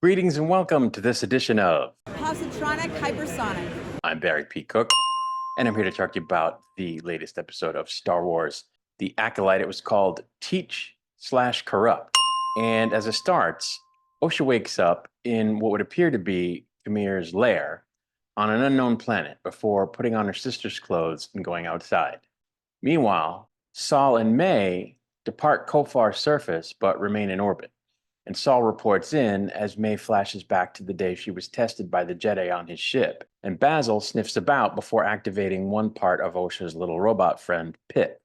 Greetings and welcome to this edition of Positronic Hypersonic. I'm Barry P. Cook, and I'm here to talk to you about the latest episode of Star Wars, The Acolyte. It was called Teach/Corrupt. And as it starts, Osha wakes up in what would appear to be Kamir's lair on an unknown planet before putting on her sister's clothes and going outside. Meanwhile, Saul and May depart Kofar's surface but remain in orbit. And Saul reports in as May flashes back to the day she was tested by the Jedi on his ship. And Basil sniffs about before activating one part of Osha's little robot friend, Pip.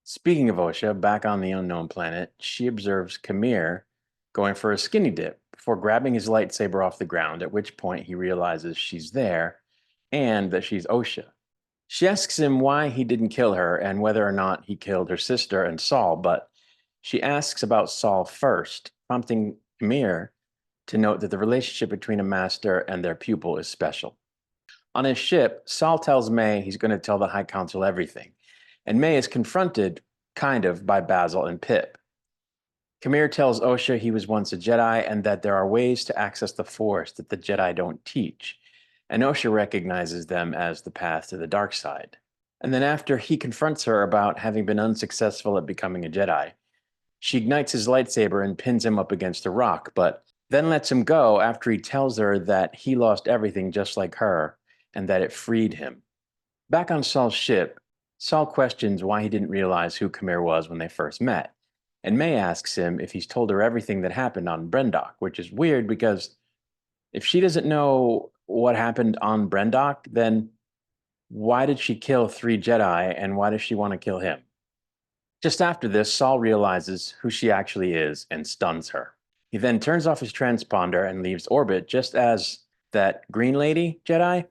Speaking of Osha, back on the unknown planet, she observes Kamir going for a skinny dip before grabbing his lightsaber off the ground, at which point he realizes she's there and that she's Osha. She asks him why he didn't kill her and whether or not he killed her sister and Saul, but she asks about Saul first, prompting Kamir to note that the relationship between a master and their pupil is special. On his ship, Saul tells May he's going to tell the High Council everything, and May is confronted, kind of, by Basil and Pip. Kamir tells Osha he was once a Jedi and that there are ways to access the Force that the Jedi don't teach, and Osha recognizes them as the path to the dark side. And then after he confronts her about having been unsuccessful at becoming a Jedi, she ignites his lightsaber and pins him up against a rock, but then lets him go after he tells her that he lost everything just like her and that it freed him. Back on Saul's ship, Saul questions why he didn't realize who Kamir was when they first met, and May asks him if he's told her everything that happened on Brendok, which is weird because if she doesn't know what happened on Brendok, then why did she kill 3 Jedi and why does she want to kill him? Just after this, Saul realizes who she actually is and stuns her. He then turns off his transponder and leaves orbit just as that green lady Jedi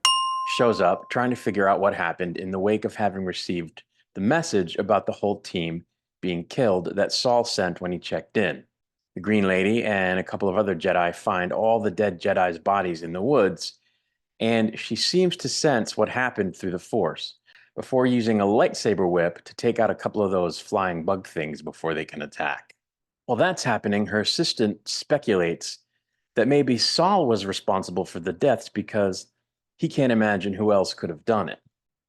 shows up trying to figure out what happened in the wake of having received the message about the whole team being killed that Saul sent when he checked in. The green lady and a couple of other Jedi find all the dead Jedi's bodies in the woods, and she seems to sense what happened through the Force, before using a lightsaber whip to take out a couple of those flying bug things before they can attack. While that's happening, her assistant speculates that maybe Saul was responsible for the deaths because he can't imagine who else could have done it.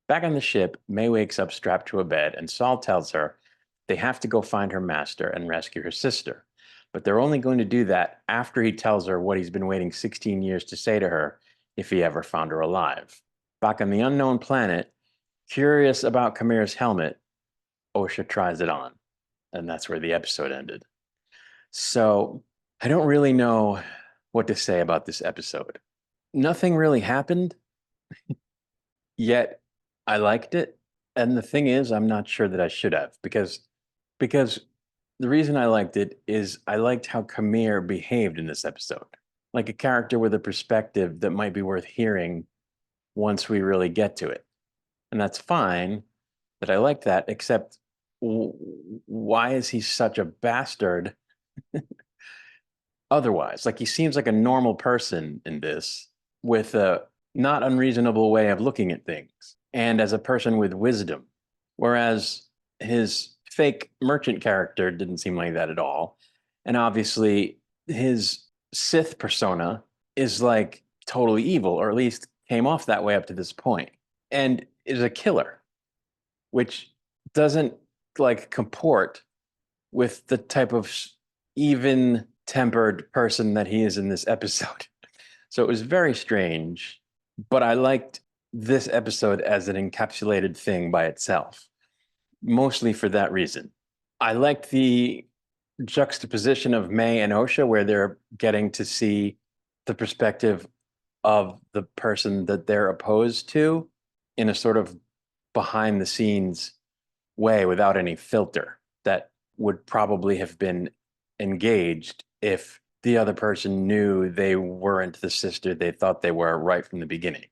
Back on the ship, May wakes up strapped to a bed, and Saul tells her they have to go find her master and rescue her sister. But they're only going to do that after he tells her what he's been waiting 16 years to say to her if he ever found her alive. Back on the unknown planet, curious about Kamir's helmet, Osha tries it on, and that's where the episode ended. So I don't really know what to say about this episode. Nothing really happened, yet I liked it. And the thing is, I'm not sure that I should have, because the reason I liked it is I liked how Kamir behaved in this episode, like a character with a perspective that might be worth hearing once we really get to it. And that's fine that I like that, except why is he such a bastard otherwise? Like, he seems like a normal person in this with a not unreasonable way of looking at things and as a person with wisdom, whereas his fake merchant character didn't seem like that at all. And obviously his Sith persona is like totally evil, or at least came off that way up to this point, and is a killer, which doesn't like comport with the type of even-tempered person that he is in this episode. So it was very strange, but I liked this episode as an encapsulated thing by itself, mostly for that reason. I liked the juxtaposition of May and Osha, where they're getting to see the perspective of the person that they're opposed to in a sort of behind the scenes way without any filter that would probably have been engaged if the other person knew they weren't the sister they thought they were right from the beginning.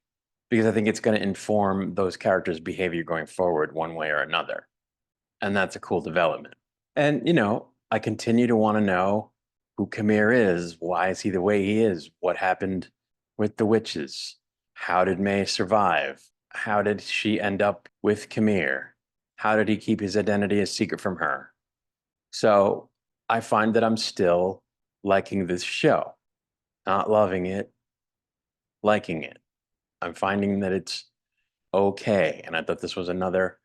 Because I think it's going to inform those characters' behavior going forward one way or another. And that's a cool development. And, you know, I continue to want to know who Kamir is. Why is he the way he is? What happened with the witches? How did May survive? How did she end up with Kamir? How did he keep his identity a secret from her? So I find that I'm still liking this show. Not loving it, liking it. I'm finding that it's okay. And I thought this was another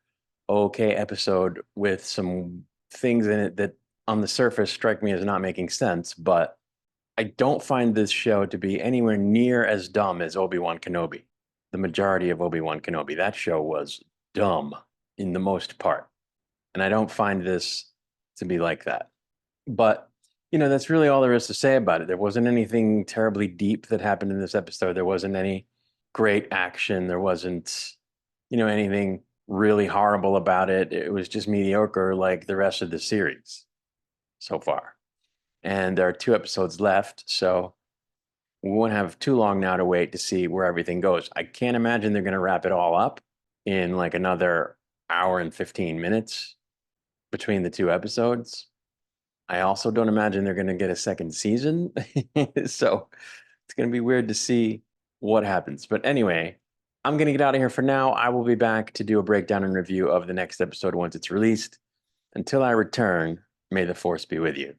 okay episode with some things in it that on the surface strike me as not making sense, but I don't find this show to be anywhere near as dumb as Obi-Wan Kenobi. The majority of Obi-Wan Kenobi. That show was dumb in the most part. And I don't find this to be like that. But, that's really all there is to say about it. There wasn't anything terribly deep that happened in this episode. There wasn't any great action. There wasn't, anything really horrible about it. It was just mediocre like the rest of the series so far. And there are 2 episodes left. So we won't have too long now to wait to see where everything goes. I can't imagine they're going to wrap it all up in like another hour and 15 minutes between the 2 episodes. I also don't imagine they're going to get a second season. So it's going to be weird to see what happens. But anyway, I'm going to get out of here for now. I will be back to do a breakdown and review of the next episode once it's released. Until I return, may the force be with you.